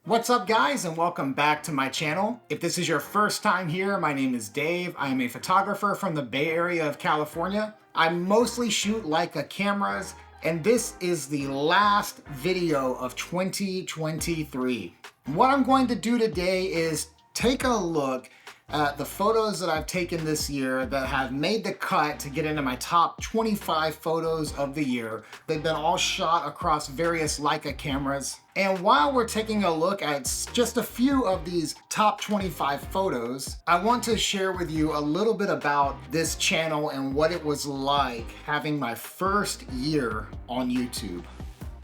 What's up guys, and welcome back to my channel. If this is your first time here, my name is Dave. I am a photographer from the Bay Area of California. I mostly shoot Leica cameras, and this is the last video of 2023. What I'm going to do today is take a look at the photos that I've taken this year that have made the cut to get into my top 25 photos of the year. They've been all shot across various Leica cameras. And while we're taking a look at just a few of these top 25 photos, I want to share with you a little bit about this channel and what it was like having my first year on YouTube.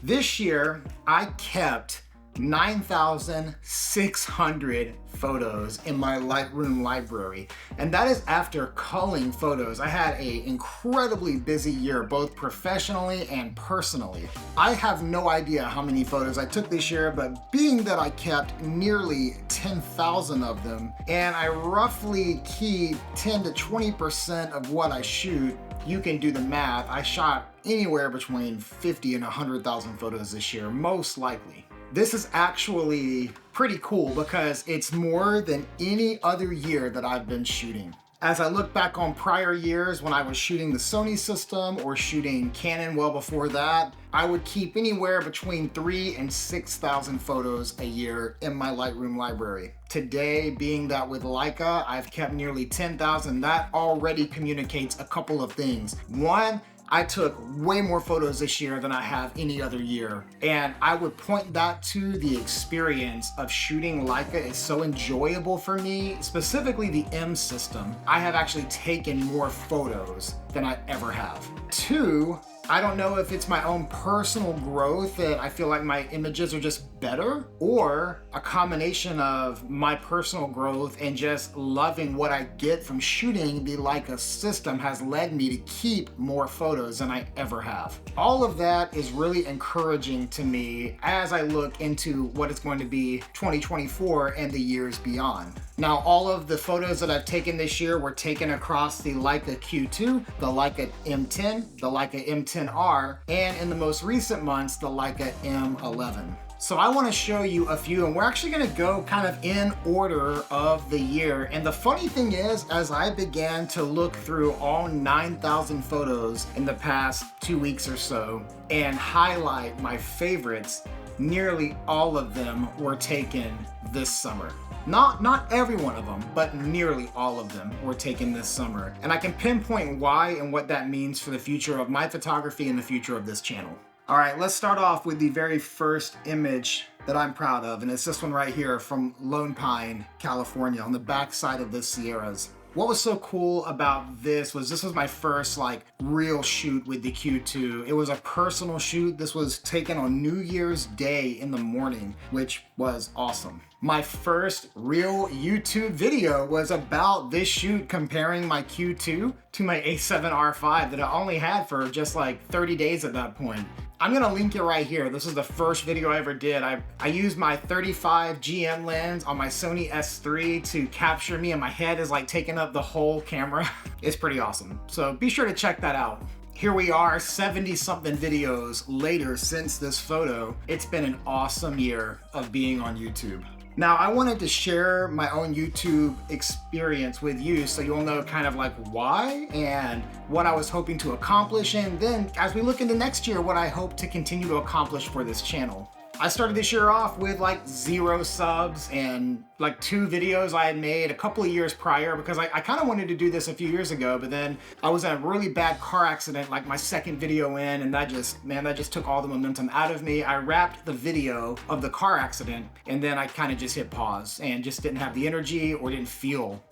This year, I kept 9,600 photos in my Lightroom library, and that is after culling photos. I had an incredibly busy year, both professionally and personally. I have no idea how many photos I took this year, but being that I kept nearly 10,000 of them, and I roughly keep 10 to 20% of what I shoot, you can do the math. I shot anywhere between 50 and 100,000 photos this year, most likely. This is actually pretty cool because it's more than any other year that I've been shooting. As I look back on prior years when I was shooting the Sony system or shooting Canon well before that, I would keep anywhere between 3,000 and 6,000 photos a year in my Lightroom library. Today, being that with Leica, I've kept nearly 10,000. That already communicates a couple of things. One, I took way more photos this year than I have any other year. And I would point that to the experience of shooting Leica is so enjoyable for me, specifically the M system. I have actually taken more photos than I ever have. Two, I don't know if it's my own personal growth that I feel like my images are just better, or a combination of my personal growth and just loving what I get from shooting the Leica system has led me to keep more photos than I ever have. All of that is really encouraging to me as I look into what is going to be 2024 and the years beyond. Now, all of the photos that I've taken this year were taken across the Leica Q2, the Leica M10, the Leica M10R, and in the most recent months, the Leica M11. So I want to show you a few, and we're actually going to go kind of in order of the year. And the funny thing is, as I began to look through all 9,000 photos in the past 2 weeks or so and highlight my favorites, nearly all of them were taken this summer. Not every one of them, but nearly all of them were taken this summer. And I can pinpoint why and what that means for the future of my photography and the future of this channel. All right, let's start off with the very first image that I'm proud of, and it's this one right here from Lone Pine, California, on the back side of the Sierras. What was so cool about this was my first real shoot with the Q2. It was a personal shoot. This was taken on New Year's Day in the morning, which was awesome. My first real YouTube video was about this shoot, comparing my Q2 to my A7R5 that I only had for just 30 days at that point. I'm gonna link it right here. This is the first video I ever did. I used my 35 GM lens on my Sony S3 to capture me, and my head is taking up the whole camera. It's pretty awesome. So be sure to check that out. Here we are, 70 something videos later since this photo. It's been an awesome year of being on YouTube. Now, I wanted to share my own YouTube experience with you so you'll know kind of why and what I was hoping to accomplish, and then as we look into next year, what I hope to continue to accomplish for this channel. I started this year off with 0 subs and 2 videos I had made a couple of years prior, because I kind of wanted to do this a few years ago, but then I was in a really bad car accident my second video in, and that just took all the momentum out of me. I wrapped the video of the car accident, and then I kind of just hit pause and just didn't have the energy or didn't feel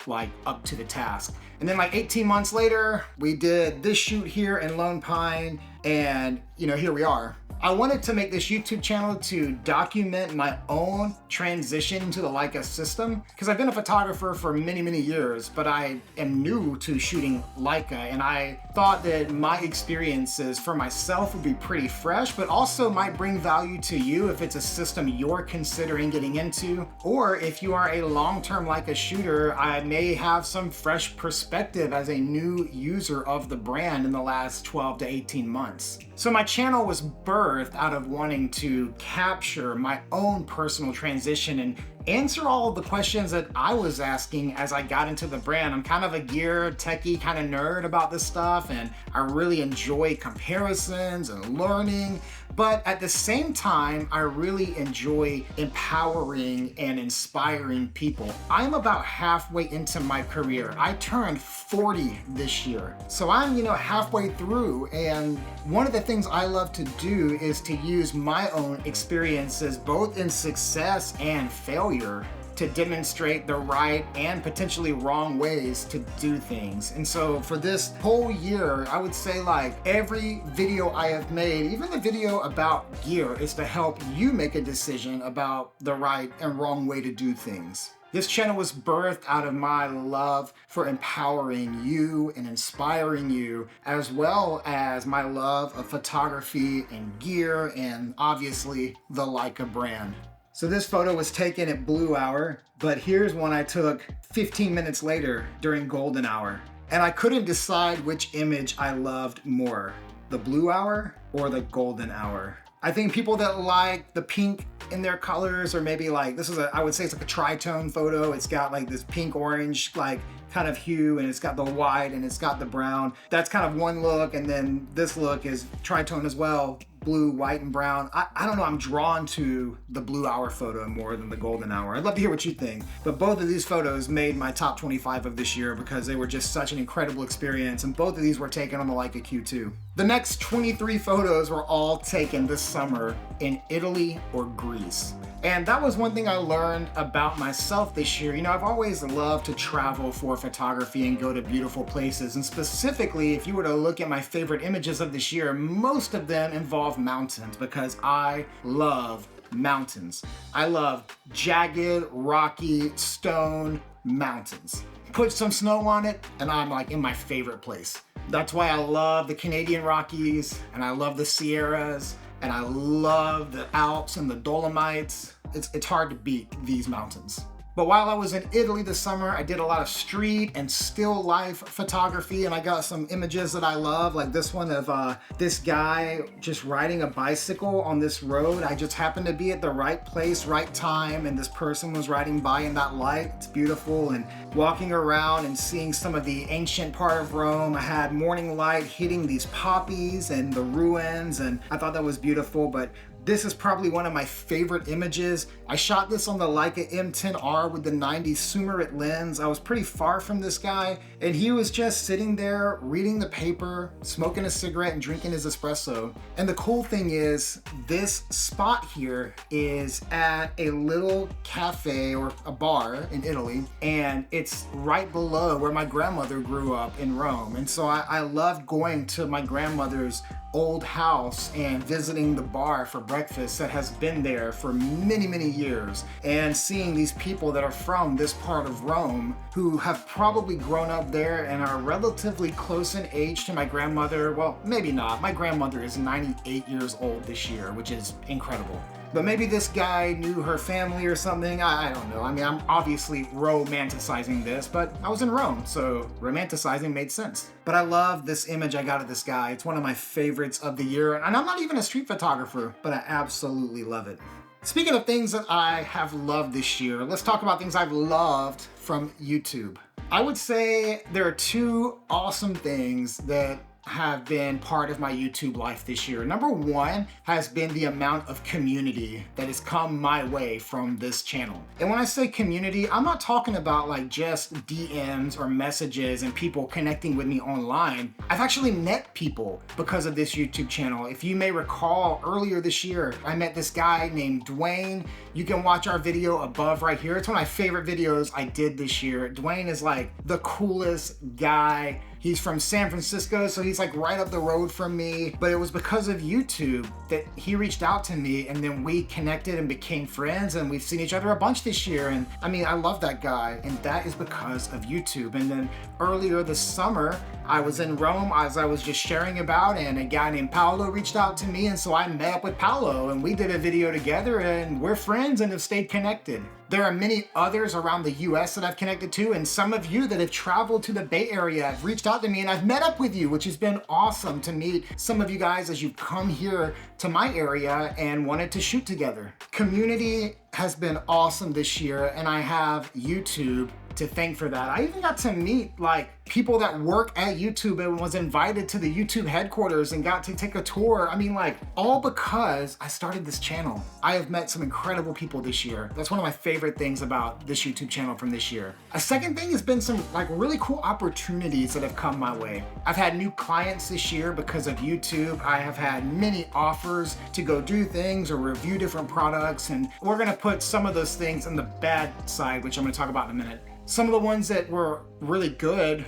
up to the task. And then 18 months later, we did this shoot here in Lone Pine, and here we are. I wanted to make this YouTube channel to document my own transition to the Leica system, because I've been a photographer for many, many years, but I am new to shooting Leica, and I thought that my experiences for myself would be pretty fresh, but also might bring value to you if it's a system you're considering getting into, or if you are a long-term Leica shooter, I may have some fresh perspective as a new user of the brand in the last 12 to 18 months. So my channel was birthed birthed out of wanting to capture my own personal transition and answer all of the questions that I was asking as I got into the brand. I'm kind of a gear techie kind of nerd about this stuff, and I really enjoy comparisons and learning. But at the same time, I really enjoy empowering and inspiring people. I'm about halfway into my career. I turned 40 this year. So I'm, halfway through. And one of the things I love to do is to use my own experiences, both in success and failure, to demonstrate the right and potentially wrong ways to do things. And so for this whole year, I would say like every video I have made, even the video about gear, is to help you make a decision about the right and wrong way to do things. This channel was birthed out of my love for empowering you and inspiring you, as well as my love of photography and gear and obviously the Leica brand. So this photo was taken at blue hour, but here's one I took 15 minutes later during golden hour. And I couldn't decide which image I loved more, the blue hour or the golden hour. I think people that like the pink in their colors, or maybe like, I would say it's like a tritone photo. It's got like this pink orange, like kind of hue, and it's got the white and it's got the brown. That's kind of one look. And then this look is tritone as well. Blue, white, and brown. I don't know, I'm drawn to the blue hour photo more than the golden hour. I'd love to hear what you think. But both of these photos made my top 25 of this year because they were just such an incredible experience, and both of these were taken on the Leica Q2. The next 23 photos were all taken this summer in Italy or Greece. And that was one thing I learned about myself this year. I've always loved to travel for photography and go to beautiful places. And specifically, if you were to look at my favorite images of this year, most of them involve mountains because I love mountains. I love jagged, rocky, stone mountains. Put some snow on it, and I'm like in my favorite place. That's why I love the Canadian Rockies, and I love the Sierras, and I love the Alps and the Dolomites. It's hard to beat these mountains. But while I was in Italy this summer, I did a lot of street and still life photography, and I got some images that I love, like this one of this guy just riding a bicycle on this road. I just happened to be at the right place, right time, and this person was riding by in that light. It's beautiful. And walking around and seeing some of the ancient part of Rome, I had morning light hitting these poppies and the ruins, and I thought that was beautiful. But this is probably one of my favorite images. I shot this on the Leica M10R with the 90 Summit lens. I was pretty far from this guy, and he was just sitting there reading the paper, smoking a cigarette and drinking his espresso. And the cool thing is, this spot here is at a little cafe or a bar in Italy, and it's right below where my grandmother grew up in Rome. And so I loved going to my grandmother's old house and visiting the bar for breakfast that has been there for many, many years, and seeing these people that are from this part of Rome who have probably grown up there and are relatively close in age to my grandmother. Well, maybe not. My grandmother is 98 years old this year, which is incredible. But maybe this guy knew her family or something. I don't know. I mean, I'm obviously romanticizing this, but I was in Rome, so romanticizing made sense. But I love this image I got of this guy. It's one of my favorites of the year. And I'm not even a street photographer, but I absolutely love it. Speaking of things that I have loved this year, let's talk about things I've loved from YouTube. I would say there are two awesome things that have been part of my YouTube life this year. Number one has been the amount of community that has come my way from this channel. And when I say community, I'm not talking about like just DMs or messages and people connecting with me online. I've actually met people because of this YouTube channel. If you may recall, earlier this year, I met this guy named Dwayne. You can watch our video above right here. It's one of my favorite videos I did this year. Dwayne is like the coolest guy. He's from San Francisco, so he's like right up the road from me. But it was because of YouTube that he reached out to me, and then we connected and became friends, and we've seen each other a bunch this year. And I mean, I love that guy, and that is because of YouTube. And then earlier this summer, I was in Rome, as I was just sharing about, and a guy named Paolo reached out to me, and so I met up with Paolo, and we did a video together, and we're friends and have stayed connected. There are many others around the US that I've connected to, and some of you that have traveled to the Bay Area have reached out to me and I've met up with you, which has been awesome to meet some of you guys as you've come here to my area and wanted to shoot together. Community has been awesome this year, and I have YouTube to thank for that. I even got to meet like people that work at YouTube and was invited to the YouTube headquarters and got to take a tour. I mean, like, all because I started this channel. I have met some incredible people this year. That's one of my favorite things about this YouTube channel from this year. A second thing has been some like really cool opportunities that have come my way. I've had new clients this year because of YouTube. I have had many offers to go do things or review different products, and we're gonna put some of those things on the bad side, which I'm gonna talk about in a minute. Some of the ones that were really good,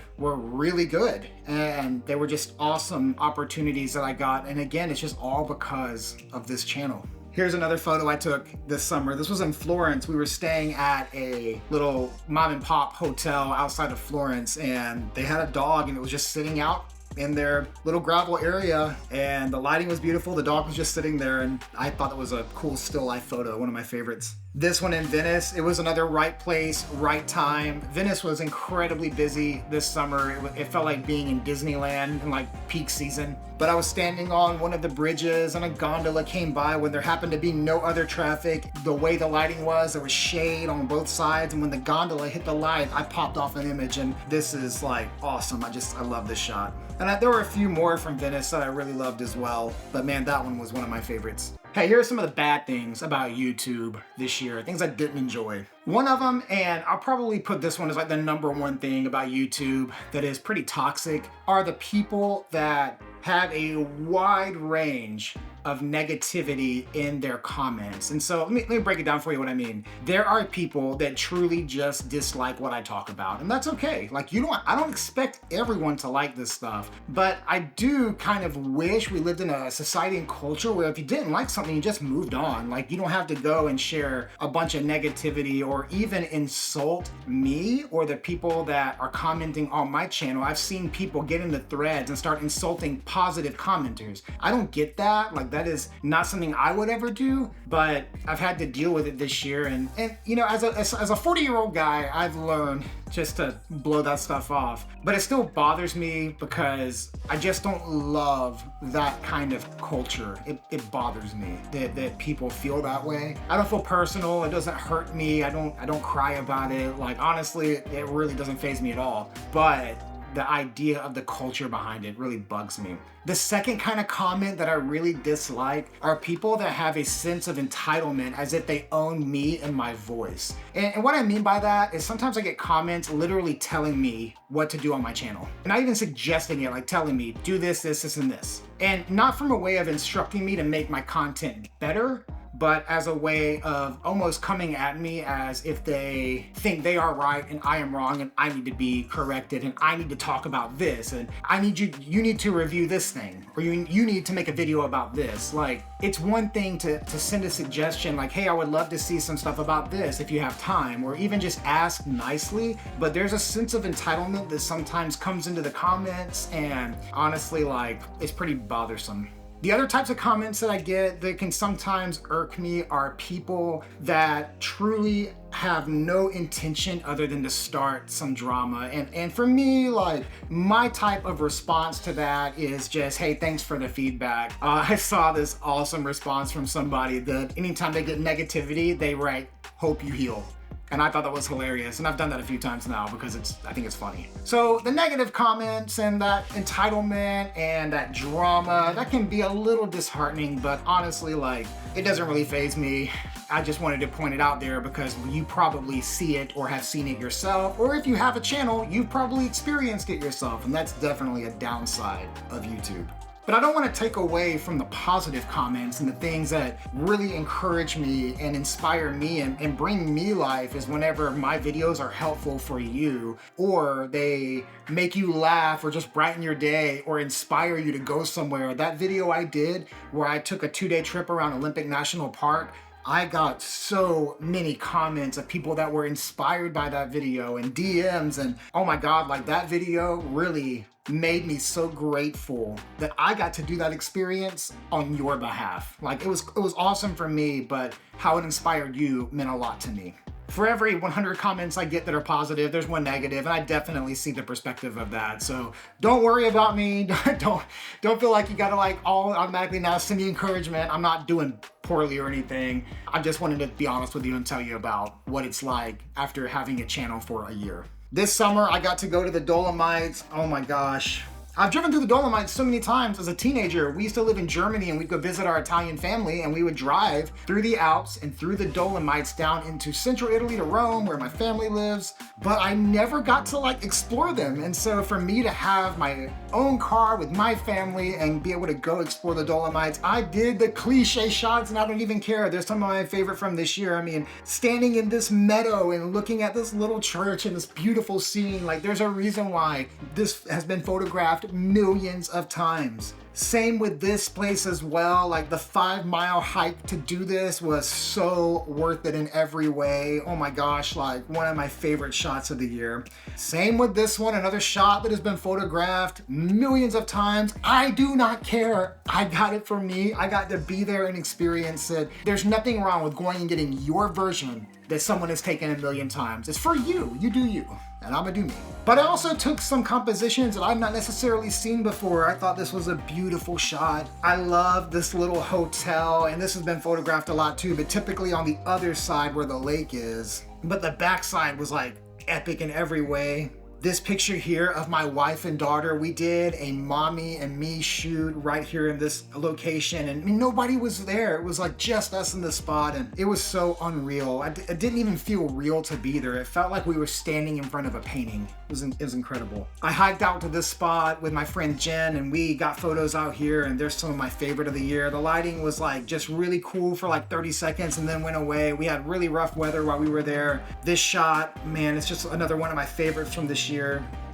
and they were just awesome opportunities that I got. And again, it's just all because of this channel. Here's another photo I took this summer. This was in Florence. We were staying at a little mom and pop hotel outside of Florence, and they had a dog and it was just sitting out in their little gravel area, and the lighting was beautiful. The dog was just sitting there, and I thought it was a cool still life photo, one of my favorites. This one in Venice, it was another right place, right time. Venice was incredibly busy this summer. It felt like being in Disneyland in like peak season. But I was standing on one of the bridges and a gondola came by when there happened to be no other traffic. The way the lighting was, there was shade on both sides, and when the gondola hit the light, I popped off an image, and this is like awesome. I love this shot. And there were a few more from Venice that I really loved as well, but man, that one was one of my favorites. Hey, here are some of the bad things about YouTube this year, things I didn't enjoy. One of them, and I'll probably put this one as like the number one thing about YouTube that is pretty toxic, are the people that have a wide range of negativity in their comments. And so let me break it down for you what I mean. There are people that truly just dislike what I talk about, and that's okay. Like, I don't expect everyone to like this stuff, but I do kind of wish we lived in a society and culture where if you didn't like something, you just moved on. Like, you don't have to go and share a bunch of negativity or even insult me or the people that are commenting on my channel. I've seen people get into threads and start insulting positive commenters. I don't get that. Like, that is not something I would ever do, but I've had to deal with it this year. And you know, as a 40-year-old guy, I've learned just to blow that stuff off. But it still bothers me because I just don't love that kind of culture. It bothers me that people feel that way. I don't feel personal. It doesn't hurt me. I don't cry about it. Like, honestly, it really doesn't faze me at all. But the idea of the culture behind it really bugs me. The second kind of comment that I really dislike are people that have a sense of entitlement as if they own me and my voice. And what I mean by that is sometimes I get comments literally telling me what to do on my channel. And not even suggesting it, like telling me, do this, and this. And not from a way of instructing me to make my content better, but as a way of almost coming at me as if they think they are right and I am wrong and I need to be corrected and I need to talk about this and you need to review this thing, or you need to make a video about this. Like, it's one thing to send a suggestion like, hey, I would love to see some stuff about this if you have time, or even just ask nicely, but there's a sense of entitlement that sometimes comes into the comments, and honestly, like, it's pretty bothersome. The other types of comments that I get that can sometimes irk me are people that truly have no intention other than to start some drama. And for me, like, my type of response to that is just, hey, thanks for the feedback. I saw this awesome response from somebody that anytime they get negativity, they write, hope you heal. And I thought that was hilarious. And I've done that a few times now because I think it's funny. So the negative comments and that entitlement and that drama, that can be a little disheartening, but honestly, like, it doesn't really faze me. I just wanted to point it out there because you probably see it or have seen it yourself, or if you have a channel, you've probably experienced it yourself, and that's definitely a downside of YouTube. But I don't want to take away from the positive comments and the things that really encourage me and inspire me and bring me life is whenever my videos are helpful for you, or they make you laugh or just brighten your day or inspire you to go somewhere. That video I did where I took a 2-day trip around Olympic National Park, I got so many comments of people that were inspired by that video and DMs, and oh my God, like, that video really made me so grateful that I got to do that experience on your behalf. Like, it was awesome for me, but how it inspired you meant a lot to me. For every 100 comments I get that are positive, there's one negative, and I definitely see the perspective of that. So don't worry about me. Don't feel like you gotta like all automatically now send me encouragement. I'm not doing poorly or anything. I just wanted to be honest with you and tell you about what it's like after having a channel for a year. This summer, I got to go to the Dolomites. Oh my gosh. I've driven through the Dolomites so many times as a teenager. We used to live in Germany and we'd go visit our Italian family, and we would drive through the Alps and through the Dolomites down into central Italy to Rome, where my family lives. But I never got to like explore them. And so for me to have my own car with my family and be able to go explore the Dolomites, I did the cliche shots and I don't even care. There's some of my favorite from this year. I mean, standing in this meadow and looking at this little church and this beautiful scene, like there's a reason why this has been photographed millions of times. Same with this place as well. Like the 5-mile hike to do this was so worth it in every way. Oh my gosh, like one of my favorite shots of the year. Same with this one, another shot that has been photographed millions of times. I do not care. I got it for me. I got to be there and experience it. There's nothing wrong with going and getting your version that someone has taken a million times. It's for you. You do you. And I'm gonna do me. But I also took some compositions that I've not necessarily seen before. I thought this was a beautiful shot. I love this little hotel, and this has been photographed a lot too, but typically on the other side where the lake is. But the backside was like epic in every way. This picture here of my wife and daughter, we did a mommy and me shoot right here in this location, and nobody was there. It was like just us in the spot, and it was so unreal. It didn't even feel real to be there. It felt like we were standing in front of a painting. It was incredible. I hiked out to this spot with my friend Jen, and we got photos out here, and there's some of my favorite of the year. The lighting was like just really cool for like 30 seconds and then went away. We had really rough weather while we were there. This shot, man, it's just another one of my favorites from this year.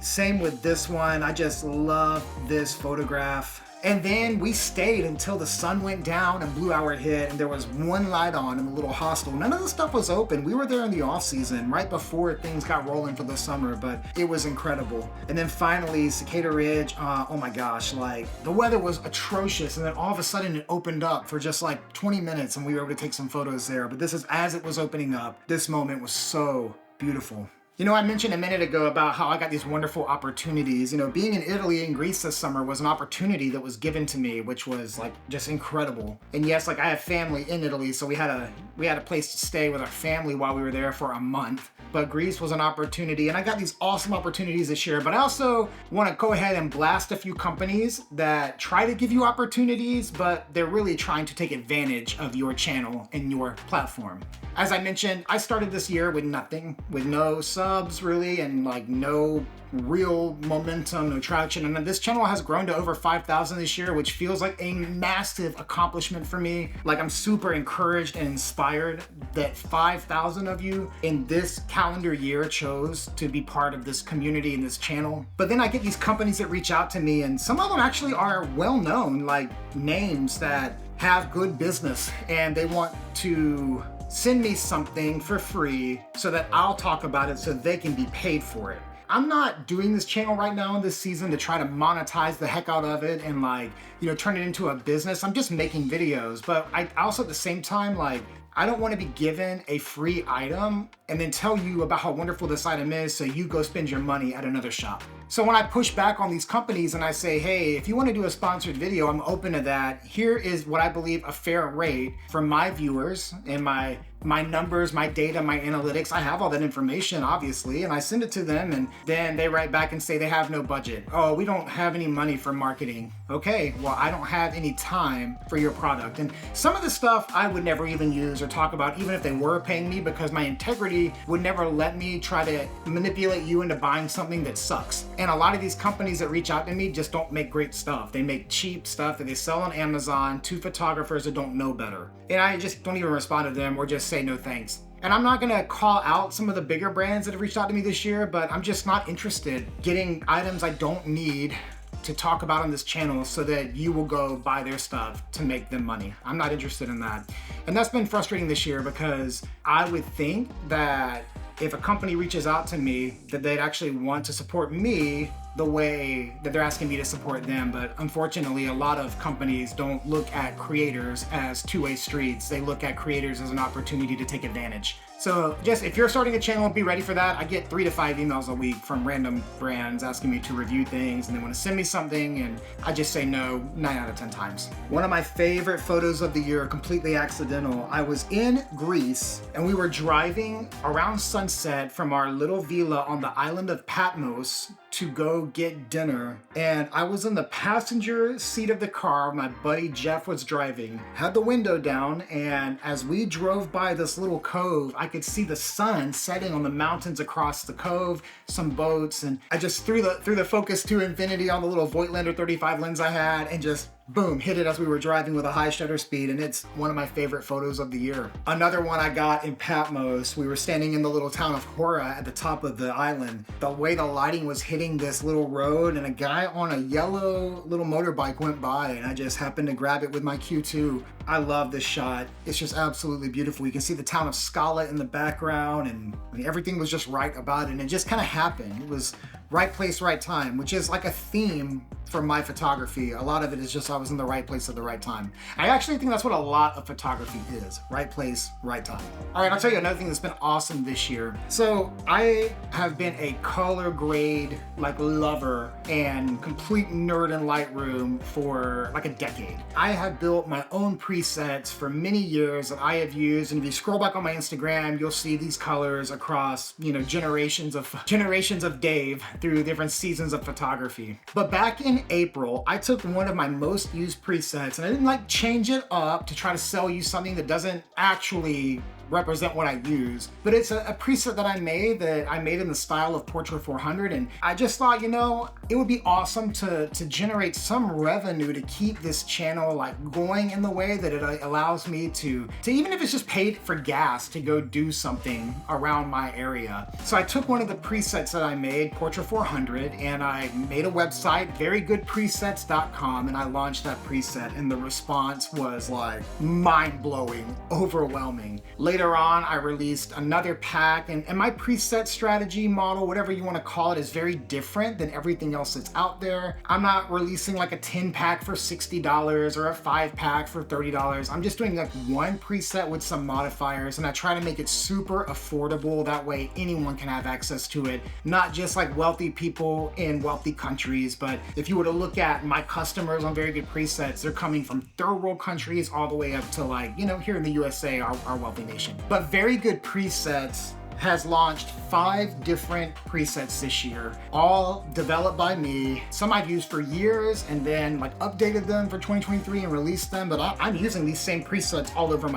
Same with this one. I just love this photograph. And then we stayed until the sun went down and blue hour hit, and there was one light on in the little hostel. None of the stuff was open. We were there in the off season, right before things got rolling for the summer, but it was incredible. And then finally, Cicada Ridge, oh my gosh, like the weather was atrocious, and then all of a sudden it opened up for just like 20 minutes and we were able to take some photos there. But this is as it was opening up. This moment was so beautiful. You know, I mentioned a minute ago about how I got these wonderful opportunities. You know, being in Italy and Greece this summer was an opportunity that was given to me, which was like just incredible. And yes, like I have family in Italy, so we had a place to stay with our family while we were there for a month. But Greece was an opportunity, and I got these awesome opportunities this year. But I also want to go ahead and blast a few companies that try to give you opportunities, but they're really trying to take advantage of your channel and your platform. As I mentioned, I started this year with nothing, with no subs really, and like no real momentum, no traction. And then this channel has grown to over 5,000 this year, which feels like a massive accomplishment for me. Like I'm super encouraged and inspired that 5,000 of you in this calendar year chose to be part of this community and this channel. But then I get these companies that reach out to me, and some of them actually are well-known, like names that have good business, and they want to send me something for free so that I'll talk about it so they can be paid for it. I'm not doing this channel right now in this season to try to monetize the heck out of it and like, you know, turn it into a business. I'm just making videos, but I also at the same time, like, I don't want to be given a free item and then tell you about how wonderful this item is so you go spend your money at another shop. So when I push back on these companies and I say, hey, if you want to do a sponsored video, I'm open to that. Here is what I believe a fair rate for my viewers and my numbers, my data, my analytics. I have all that information, obviously, and I send it to them, and then they write back and say they have no budget. Oh, we don't have any money for marketing. Okay, well, I don't have any time for your product. And some of the stuff I would never even use or talk about, even if they were paying me, because my integrity would never let me try to manipulate you into buying something that sucks. And a lot of these companies that reach out to me just don't make great stuff. They make cheap stuff that they sell on Amazon to photographers that don't know better. And I just don't even respond to them or just say no thanks. And I'm not gonna call out some of the bigger brands that have reached out to me this year, but I'm just not interested getting items I don't need to talk about on this channel so that you will go buy their stuff to make them money. I'm not interested in that. And that's been frustrating this year because I would think that if a company reaches out to me, that they'd actually want to support me the way that they're asking me to support them. But unfortunately, a lot of companies don't look at creators as two-way streets. They look at creators as an opportunity to take advantage. So just if you're starting a channel, be ready for that. I get 3 to 5 emails a week from random brands asking me to review things, and they want to send me something, and I just say no 9 out of 10 times. One of my favorite photos of the year, completely accidental. I was in Greece and we were driving around sunset from our little villa on the island of Patmos to go get dinner, and I was in the passenger seat of the car. My buddy Jeff was driving, had the window down, and as we drove by this little cove, I could see the sun setting on the mountains across the cove, some boats, and I just threw the focus to infinity on the little Voigtlander 35 lens I had and just boom, hit it as we were driving with a high shutter speed, and it's one of my favorite photos of the year. Another one I got in Patmos, we were standing in the little town of Hora at the top of the island. The way the lighting was hitting this little road, and a guy on a yellow little motorbike went by, and I just happened to grab it with my Q2. I love this shot. It's just absolutely beautiful. You can see the town of Scala in the background, and I mean, everything was just right about it, and it just kind of happened. It was right place, right time, which is like a theme for my photography. A lot of it is just I was in the right place at the right time. I actually think that's what a lot of photography is. Right place, right time. All right, I'll tell you another thing that's been awesome this year. So I have been a color grade like lover and complete nerd in Lightroom for like a decade. I have built my own presets for many years that I have used, and if you scroll back on my Instagram, you'll see these colors across, you know, generations of Dave through different seasons of photography. But back in April, I took one of my most used presets and I didn't like change it up to try to sell you something that doesn't actually represent what I use, but it's a preset that I made in the style of Portrait 400, and I just thought, you know, it would be awesome to generate some revenue to keep this channel like going in the way that it allows me to even if it's just paid for gas to go do something around my area. So I took one of the presets that I made, Portrait 400, and I made a website, verygoodpresets.com, and I launched that preset, and the response was like mind-blowing, overwhelming. Later on, I released another pack, and my preset strategy model, whatever you want to call it, is very different than everything else that's out there. I'm not releasing like a 10 pack for $60 or a 5 pack for $30. I'm just doing like one preset with some modifiers, and I try to make it super affordable. That way anyone can have access to it, not just like wealthy people in wealthy countries, but if you were to look at my customers on Very Good Presets, they're coming from third world countries all the way up to, like, you know, here in the USA, our wealthy nation. But Very Good Presets has launched 5 different presets this year, all developed by me. Some I've used for years and then like updated them for 2023 and released them, but I'm using these same presets all over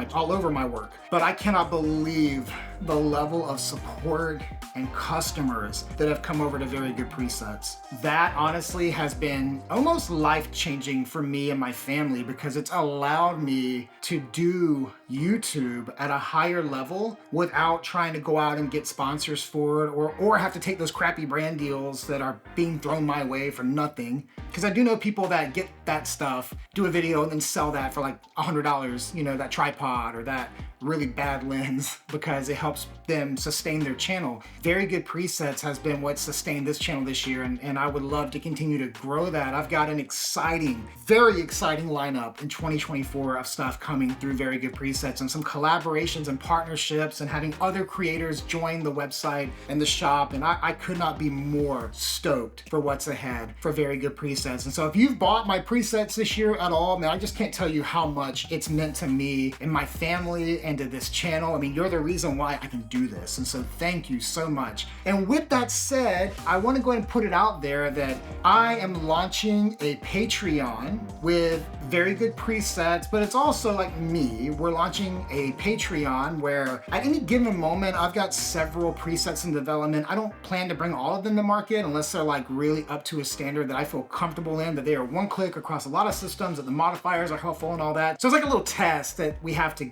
my work. But I cannot believe the level of support and customers that have come over to Very Good Presets. That honestly has been almost life-changing for me and my family, because it's allowed me to do YouTube at a higher level without trying to go out and get sponsors for it, or have to take those crappy brand deals that are being thrown my way for nothing. Because I do know people that get that stuff, do a video and then sell that for like $100, you know, that tripod or that really bad lens, because it helps them sustain their channel. Very Good Presets has been what sustained this channel this year, and I would love to continue to grow that. I've got an exciting, very exciting lineup in 2024 of stuff coming through Very Good Presets, and some collaborations and partnerships, and having other creators join the website and the shop, and I could not be more stoked for what's ahead for Very Good Presets. And so if you've bought my presets this year at all, man, I just can't tell you how much it's meant to me and my family and to this channel. I mean, you're the reason why I can do this, and so thank you so much. And with that said, I want to go ahead and put it out there that I am launching a Patreon with Very Good Presets, but it's also like me. We're launching a Patreon where at any given moment, I've got several presets in development. I don't plan to bring all of them to market unless they're like really up to a standard that I feel comfortable in, that they are one click across a lot of systems, that the modifiers are helpful and all that. So it's like a little test that we have to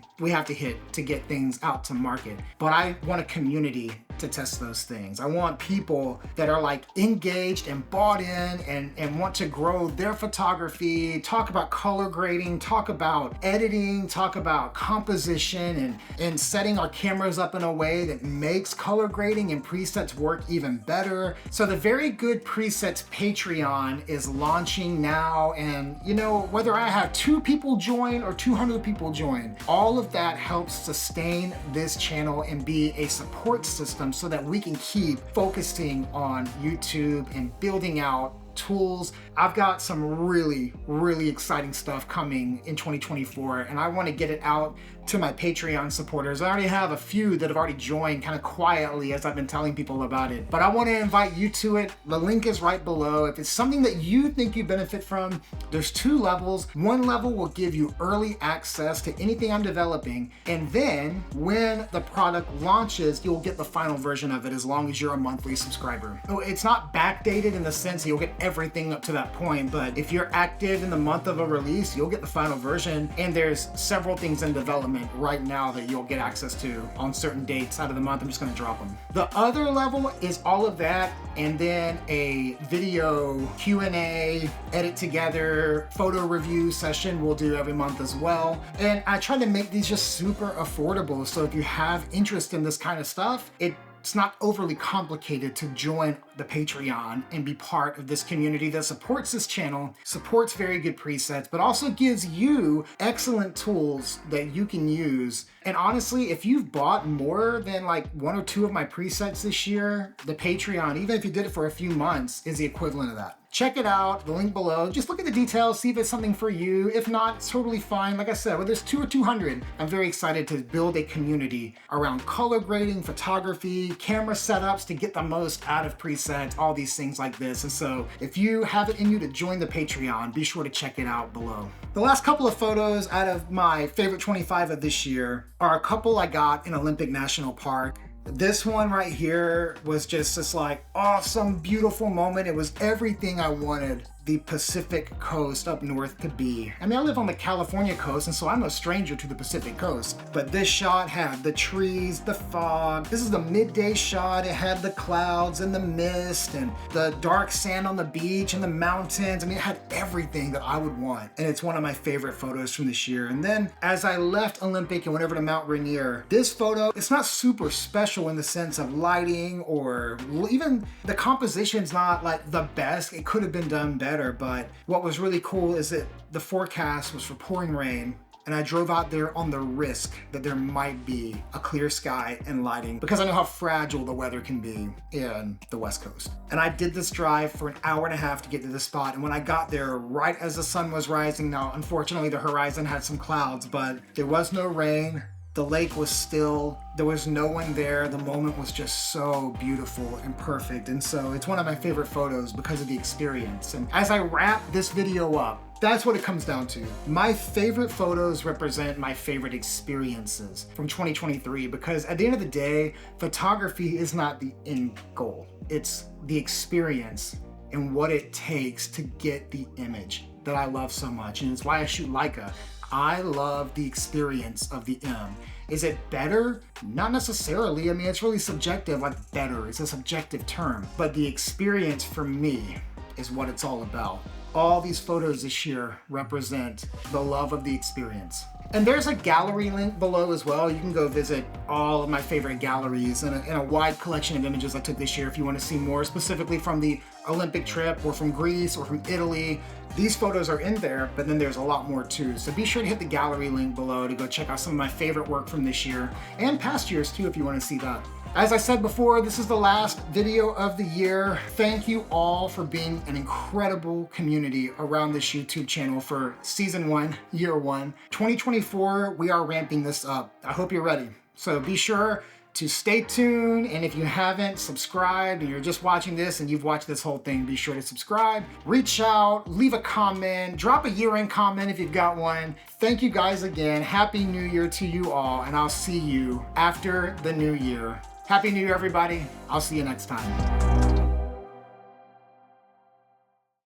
hit to get things out to market. But I want a community to test those things. I want people that are like engaged and bought in and want to grow their photography, talk about color grading, talk about editing, talk about composition and setting our cameras up in a way that makes color grading and presets work even better. So the Very Good Presets Patreon is launching now, and you know, whether I have 2 people join or 200 people join, all of that helps sustain this channel and be a support system so that we can keep focusing on YouTube and building out tools. I've got some really exciting stuff coming in 2024, and I want to get it out to my Patreon supporters. I already have a few that have already joined kind of quietly as I've been telling people about it, but I want to invite you to it. The link is right below. If it's something that you think you benefit from, there's 2 levels. One level will give you early access to anything I'm developing, and then when the product launches, you'll get the final version of it as long as you're a monthly subscriber. So it's not backdated in the sense that you'll get everything up to that point, but if you're active in the month of a release, you'll get the final version, and there's several things in development right now that you'll get access to on certain dates out of the month. I'm just gonna drop them. The other level is all of that, and then a video Q&A, edit together, photo review session we'll do every month as well. And I try to make these just super affordable, so if you have interest in this kind of stuff, it's not overly complicated to join the Patreon and be part of this community that supports this channel, supports Very Good Presets, but also gives you excellent tools that you can use. And honestly, if you've bought more than like 1 or 2 of my presets this year, the Patreon, even if you did it for a few months, is the equivalent of that. Check it out, the link below. Just look at the details, see if it's something for you. If not, it's totally fine. Like I said, whether it's 2 or 200, I'm very excited to build a community around color grading, photography, camera setups to get the most out of presets, all these things like this. And so if you have it in you to join the Patreon, be sure to check it out below. The last couple of photos out of my favorite 25 of this year are a couple I got in Olympic National Park. This one right here was just this like awesome, beautiful moment. It was everything I wanted the Pacific coast up north to be. I mean, I live on the California coast, and so I'm a stranger to the Pacific coast. But this shot had the trees, the fog. This is the midday shot. It had the clouds and the mist and the dark sand on the beach and the mountains. I mean, it had everything that I would want. And it's one of my favorite photos from this year. And then as I left Olympic and went over to Mount Rainier, this photo, it's not super special in the sense of lighting or even the composition's not like the best. It could have been done better. But what was really cool is that the forecast was for pouring rain, and I drove out there on the risk that there might be a clear sky and lighting because I know how fragile the weather can be in the West Coast. And I did this drive for an hour and a half to get to the spot, and when I got there right as the sun was rising, now unfortunately the horizon had some clouds, but there was no rain. The lake was still, there was no one there. The moment was just so beautiful and perfect. And so it's one of my favorite photos because of the experience. And as I wrap this video up, that's what it comes down to. My favorite photos represent my favorite experiences from 2023 because at the end of the day, photography is not the end goal. It's the experience and what it takes to get the image that I love so much. And it's why I shoot Leica. I love the experience of the M. Is it better? Not necessarily. I mean, it's really subjective, like better. It's a subjective term. But the experience for me is what it's all about. All these photos this year represent the love of the experience. And there's a gallery link below as well. You can go visit all of my favorite galleries and a wide collection of images I took this year if you want to see more specifically from the Olympic trip or from Greece or from Italy. These photos are in there, but then there's a lot more too. So be sure to hit the gallery link below to go check out some of my favorite work from this year and past years too if you want to see that. As I said before, this is the last video of the year. Thank you all for being an incredible community around this YouTube channel for season 1, year 1. 2024, we are ramping this up. I hope you're ready. So be sure to stay tuned, and if you haven't subscribed and you're just watching this and you've watched this whole thing, be sure to subscribe, reach out, leave a comment, drop a year-end comment if you've got one. Thank you guys again. Happy New Year to you all, and I'll see you after the new year. Happy New Year, everybody. I'll see you next time.